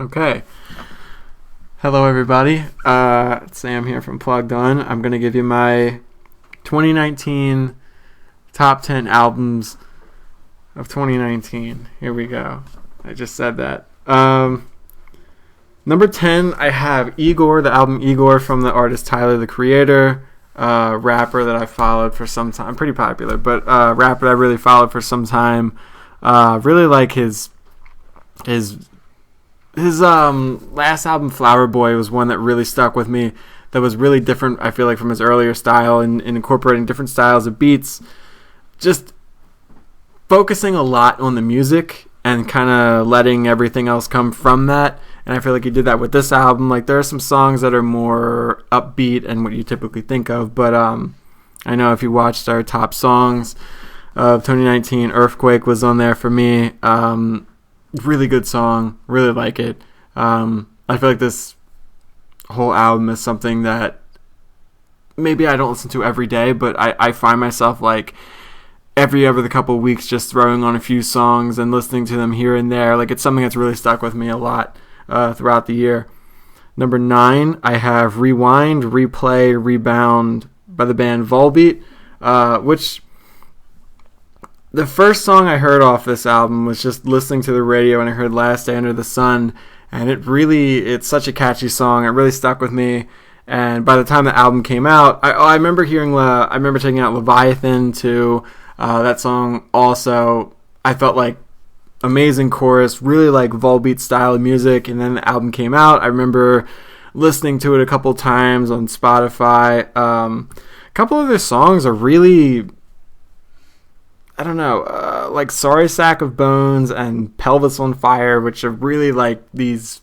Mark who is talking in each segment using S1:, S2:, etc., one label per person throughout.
S1: Okay. Hello, everybody. Sam here from Plugged On. I'm going to give you my 2019 top 10 albums of 2019. Here we go. I just said that. Number 10, I have Igor, the album Igor from the artist Tyler, the Creator, rapper that I followed for some time. Pretty popular, but rapper that I really followed for some time. Really like his last album, Flower Boy, was one that really stuck with me. That was really different, I feel like, from his earlier style and incorporating different styles of beats. Just focusing a lot on the music and kind of letting everything else come from that. And I feel like he did that with this album. Like, there are some songs that are more upbeat and what you typically think of. But I know if you watched our top songs of 2019, Earthquake was on there for me. Really good song. Really like it. I feel like this whole album is something that maybe I don't listen to every day, but I find myself like every couple of weeks just throwing on a few songs and listening to them here and there. Like, it's something that's really stuck with me a lot throughout the year. Number 9, I have Rewind, Replay, Rebound by the band Volbeat, which the first song I heard off this album was just listening to the radio, and I heard Last Day Under the Sun, and it's such a catchy song. It really stuck with me. And by the time the album came out, I remember checking out Leviathan too. That song also, I felt like amazing chorus, really like Volbeat style of music. And then the album came out. I remember listening to it a couple times on Spotify. A couple of their songs are really, I don't know, like Sorry Sack of Bones and Pelvis on Fire, which are really like these,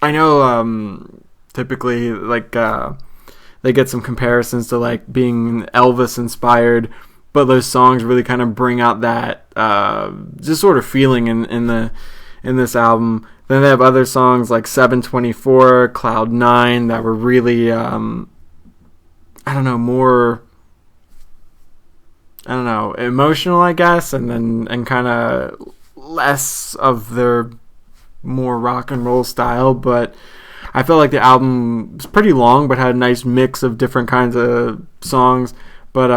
S1: I know typically like they get some comparisons to like being Elvis inspired, but those songs really kind of bring out that just sort of feeling in this album. Then they have other songs like 724, Cloud 9 that were really more emotional, I guess, and kind of less of their more rock and roll style. But I felt like the album was pretty long, but had a nice mix of different kinds of songs. But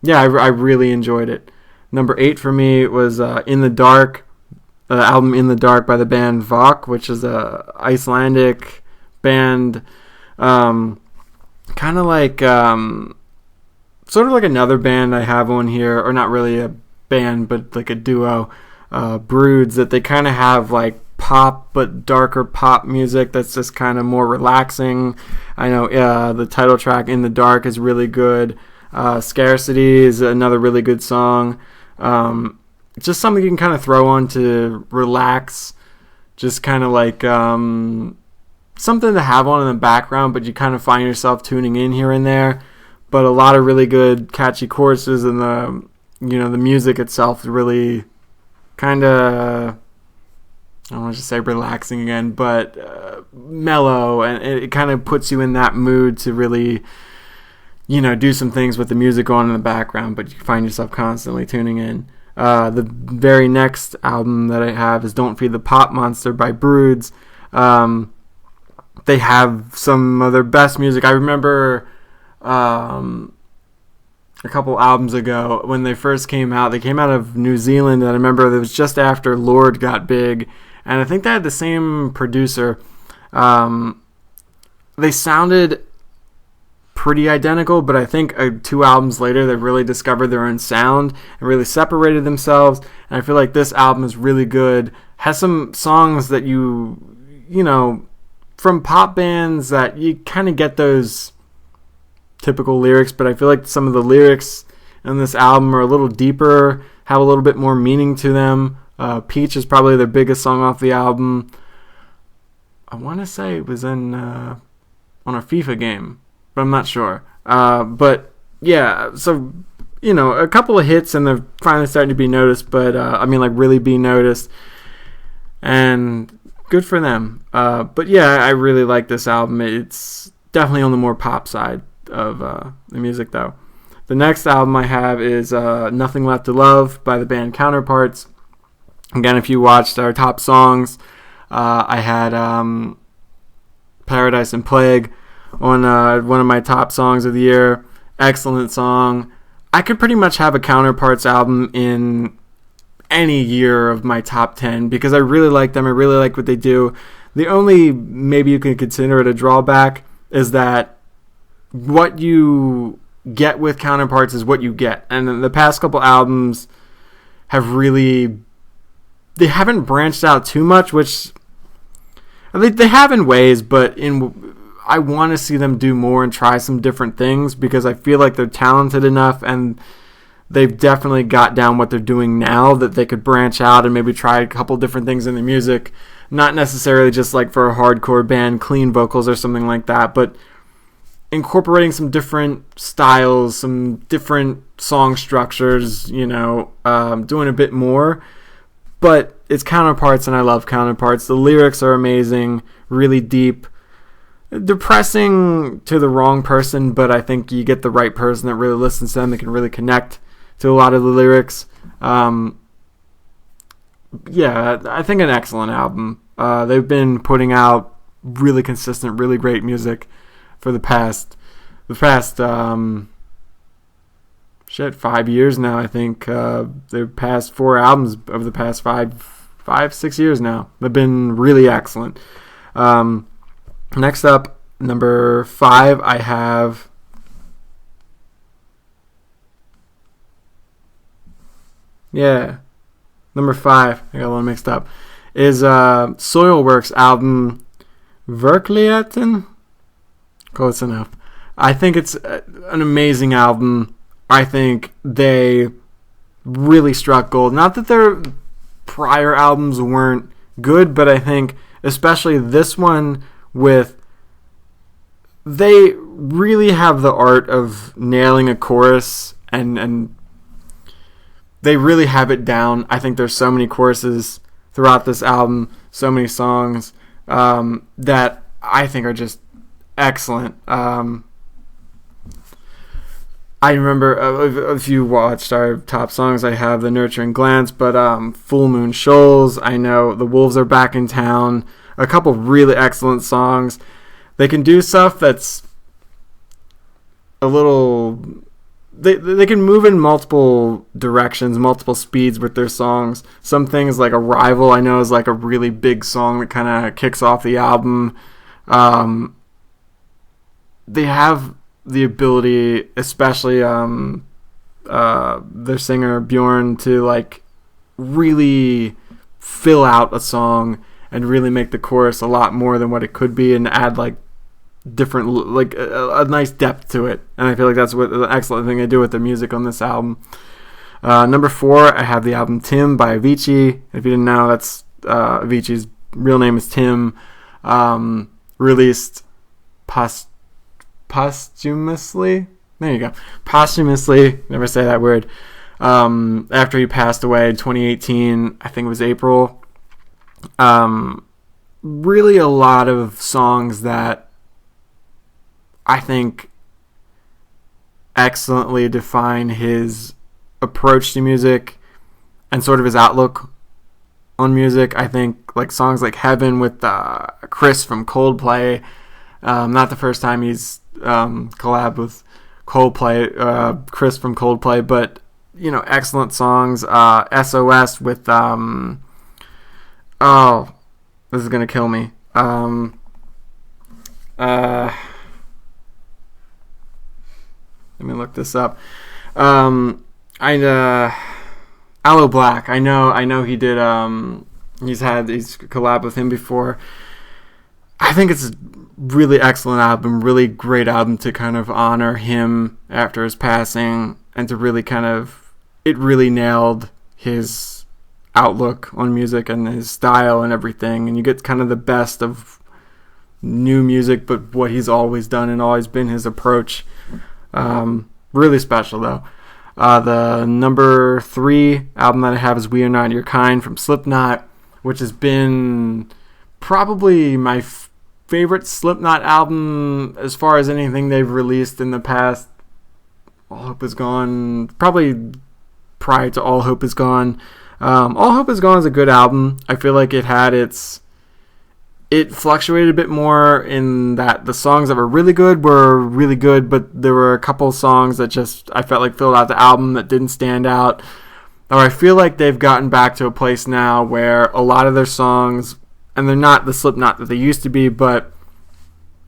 S1: yeah, I really enjoyed it. Number 8 for me was In the Dark, the album In the Dark by the band Vok, which is a Icelandic band, kind of like sort of like another band I have on here, or not really a band, but like a duo, Broods, that they kind of have like pop, but darker pop music that's just kind of more relaxing. I know the title track In the Dark is really good. Scarcity is another really good song. Just something you can kind of throw on to relax, just kind of like something to have on in the background, but you kind of find yourself tuning in here and there. But a lot of really good catchy choruses, and the music itself is really kind of, I don't want to say relaxing again, but mellow, and it kind of puts you in that mood to really, do some things with the music on in the background, but you find yourself constantly tuning in. The very next album that I have is Don't Feed the Pop Monster by Broods. They have some of their best music. I remember a couple albums ago when they first came out. They came out of New Zealand, and I remember it was just after Lorde got big, and I think they had the same producer. They sounded pretty identical, but I think 2 albums later they really discovered their own sound and really separated themselves. And I feel like this album is really good. Has some songs that you from pop bands that you kind of get those typical lyrics, but I feel like some of the lyrics in this album are a little deeper, have a little bit more meaning to them. Peach is probably their biggest song off the album. I want to say it was on a FIFA game, but I'm not sure. But yeah, so a couple of hits, and they're finally starting to be noticed, but really be noticed, and good for them. But yeah, I really like this album. It's definitely on the more pop side of the music, though. The next album I have is Nothing Left to Love by the band Counterparts. Again, if you watched our top songs, I had Paradise and Plague on one of my top songs of the year. Excellent song. I could pretty much have a Counterparts album in any year of my top 10 because I really like them. I really like what they do. The only, maybe you can consider it a drawback, is that what you get with Counterparts is what you get. And the past couple albums have really, they haven't branched out too much, which they have in ways, but I want to see them do more and try some different things because I feel like they're talented enough and they've definitely got down what they're doing now that they could branch out and maybe try a couple different things in the music. Not necessarily just like for a hardcore band, clean vocals or something like that, but incorporating some different styles, some different song structures, doing a bit more. But it's Counterparts, and I love Counterparts. The lyrics are amazing, really deep. Depressing to the wrong person, but I think you get the right person that really listens to them. They can really connect to a lot of the lyrics. I think an excellent album. They've been putting out really consistent, really great music for the past 5 years now. I think they've passed 4 albums over the past 6 years now. They've been really excellent. Next up, number 5, I have number 5, I got a little mixed up, is Soilworks album Verkligheten. Close enough. I think it's an amazing album. I think they really struck gold. Not that their prior albums weren't good, but I think especially this one they really have the art of nailing a chorus and they really have it down. I think there's so many choruses throughout this album, so many songs that I think are just excellent. I remember, if you watched our top songs, I have The Nurturing Glance, but Full Moon Shoals, I know The Wolves Are Back in Town, a couple really excellent songs. They can do stuff that's a little... They can move in multiple directions, multiple speeds with their songs. Some things like Arrival, I know, is like a really big song that kind of kicks off the album. They have the ability, especially their singer Bjorn, to like really fill out a song and really make the chorus a lot more than what it could be, and add like different, like a nice depth to it. And I feel like that's what the excellent thing they do with the music on this album. Number 4, I have the album Tim by Avicii. If you didn't know, that's Avicii's real name is Tim. Released posthumously. There you go. Posthumously. Never say that word. After he passed away in 2018, I think it was April. Really a lot of songs that I think excellently define his approach to music and sort of his outlook on music. I think like songs like Heaven with Chris from Coldplay. Not the first time he's collabed with Coldplay, Chris from Coldplay, but excellent songs. SOS with this is gonna kill me. Let me look this up. Aloe Black. I know he did. He's collabed with him before. I think it's a really excellent album, really great album to kind of honor him after his passing, and to really it really nailed his outlook on music and his style and everything, and you get kind of the best of new music, but what he's always done and always been his approach. Really special though. The number 3 album that I have is We Are Not Your Kind from Slipknot, which has been probably my favorite Slipknot album as far as anything they've released in the past. All Hope Is Gone, probably prior to All Hope Is Gone. All Hope Is Gone is a good album. I feel like it had its it fluctuated a bit more in that the songs that were really good, but there were a couple songs that just I felt like filled out the album that didn't stand out. Or I feel like they've gotten back to a place now where a lot of their songs, and they're not the Slipknot that they used to be, but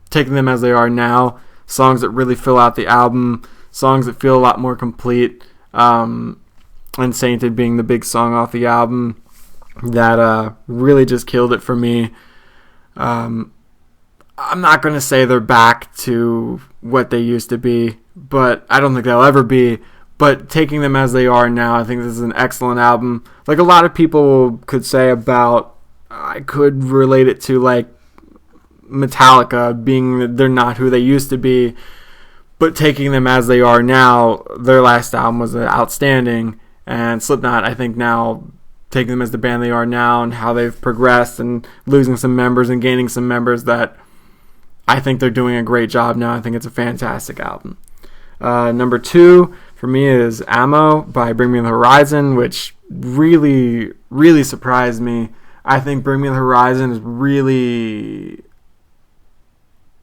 S1: taking them as they are now, songs that really fill out the album, songs that feel a lot more complete, and Sainted being the big song off the album that really just killed it for me. I'm not going to say they're back to what they used to be, but I don't think they'll ever be. But taking them as they are now, I think this is an excellent album. Like a lot of people could say about, I could relate it to like Metallica being that they're not who they used to be, but taking them as they are now, their last album was outstanding. And Slipknot, I think now, taking them as the band they are now and how they've progressed and losing some members and gaining some members, that I think they're doing a great job now. I think it's a fantastic album. Number 2 for me is Ammo by Bring Me the Horizon, which really, really surprised me. I think Bring Me the Horizon is really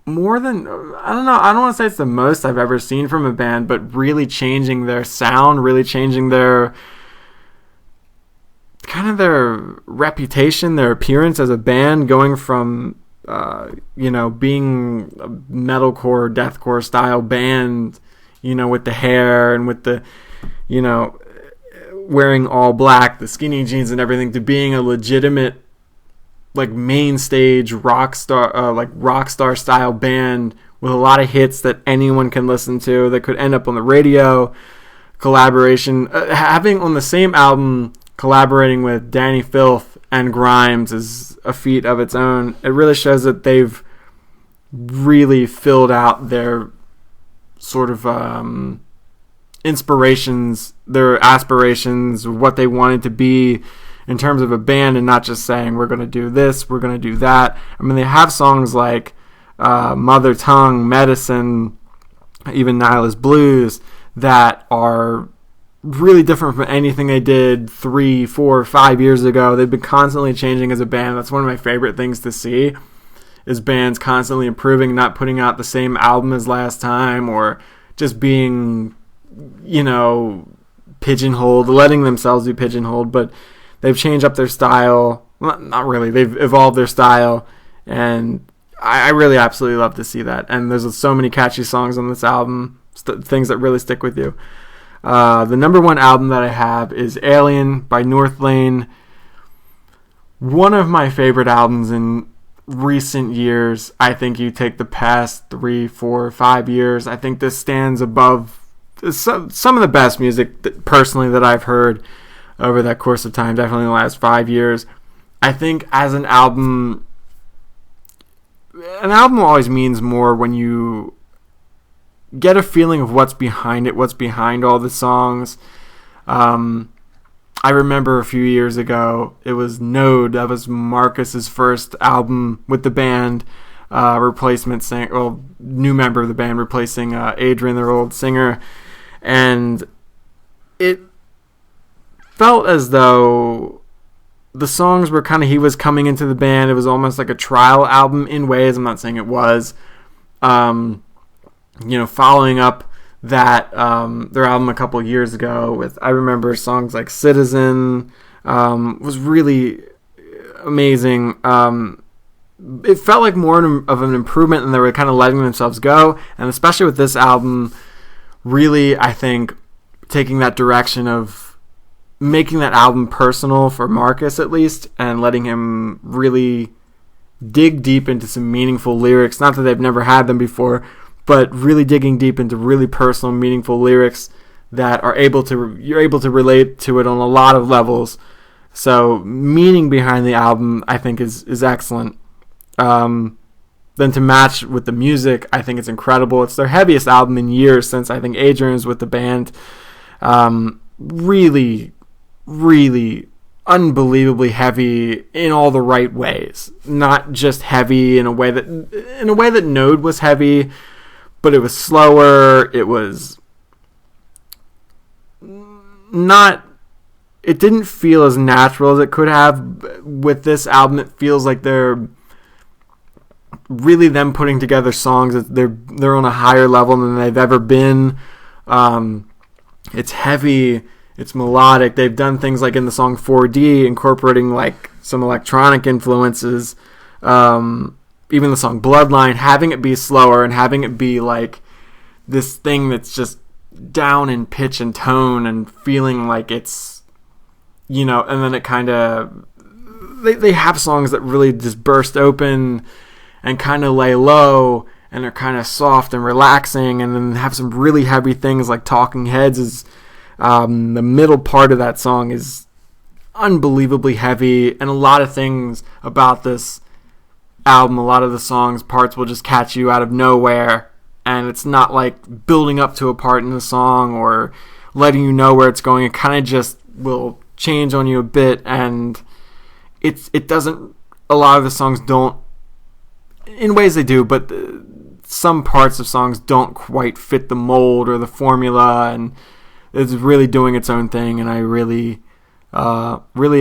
S1: more than, I don't know, I don't want to say it's the most I've ever seen from a band, but really changing their sound, really changing their kind of their reputation, their appearance as a band, going from being a metalcore, deathcore style band, with the hair and with the, wearing all black, the skinny jeans and everything, to being a legitimate, like, main stage rock star style band with a lot of hits that anyone can listen to, that could end up on the radio. Collaboration, having on the same album, collaborating with Danny Filth and Grimes is a feat of its own. It really shows that they've really filled out their sort of inspirations, their aspirations, what they wanted to be in terms of a band, and not just saying we're going to do this, we're going to do that. I mean, they have songs like Mother Tongue, Medicine, even Nihilist Blues, that are really different from anything they did 3, 4, 5 years ago. They've been constantly changing as a band. That's one of my favorite things to see, is bands constantly improving, not putting out the same album as last time, or just being, pigeonholed, letting themselves be pigeonholed. But they've changed up their style. Not really. They've evolved their style, and I really absolutely love to see that. And there's so many catchy songs on this album, things that really stick with you. The number 1 album that I have is Alien by North Lane. One of my favorite albums in recent years. I think you take the past 3, 4, 5 years, I think this stands above some of the best music personally that I've heard over that course of time, definitely in the last 5 years. I think as an album always means more when you get a feeling of what's behind it, what's behind all the songs. I remember a few years ago, it was Node. That was Marcus's first album with the band, new member of the band replacing Adrian, their old singer. And it felt as though the songs were kind of, he was coming into the band. It was almost like a trial album in ways. I'm not saying it was. Following up that their album a couple years ago with, I remember songs like Citizen was really amazing. It felt like more of an improvement, and they were kind of letting themselves go. And especially with this album, really, I think, taking that direction of making that album personal for Marcus, at least, and letting him really dig deep into some meaningful lyrics. Not that they've never had them before, but really digging deep into really personal, meaningful lyrics that are you're able to relate to it on a lot of levels. So meaning behind the album, I think, is excellent. Then to match with the music, I think it's incredible. It's their heaviest album in years since I think Adrian was with the band. Really, really unbelievably heavy in all the right ways. Not just heavy in a way that Node was heavy, but it was slower. It was not. It didn't feel as natural as it could have. With this album, it feels like they're really them putting together songs that they're on a higher level than they've ever been. It's heavy, it's melodic. They've done things like in the song 4D, incorporating like some electronic influences. Even the song Bloodline, having it be slower and having it be like this thing that's just down in pitch and tone and feeling like it's, and then it kind of, they have songs that really just burst open and kind of lay low and are kind of soft and relaxing, and then have some really heavy things like Talking Heads is, the middle part of that song is unbelievably heavy, and a lot of things about this album, a lot of the songs, parts will just catch you out of nowhere, and it's not like building up to a part in the song or letting you know where it's going. It kind of just will change on you a bit, and it doesn't, a lot of the songs don't, in ways they do, but some parts of songs don't quite fit the mold or the formula, and it's really doing its own thing, and I really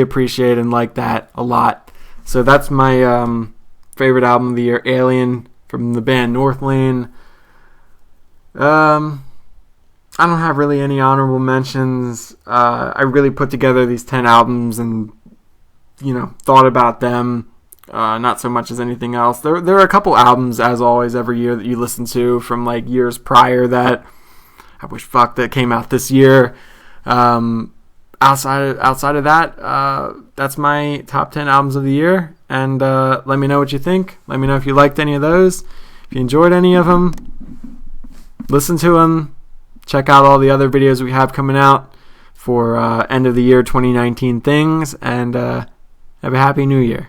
S1: appreciate and like that a lot. So that's my favorite album of the year, Alien, from the band Northlane. I don't have really any honorable mentions. I really put together these 10 albums and thought about them, not so much as anything else. There are a couple albums, as always, every year that you listen to from like years prior that I wish that came out this year. Outside of that, that's my top 10 albums of the year, and let me know what you think. Let me know if you liked any of those, if you enjoyed any of them. Listen to them. Check out all the other videos we have coming out for end of the year 2019 things, and have a happy new year.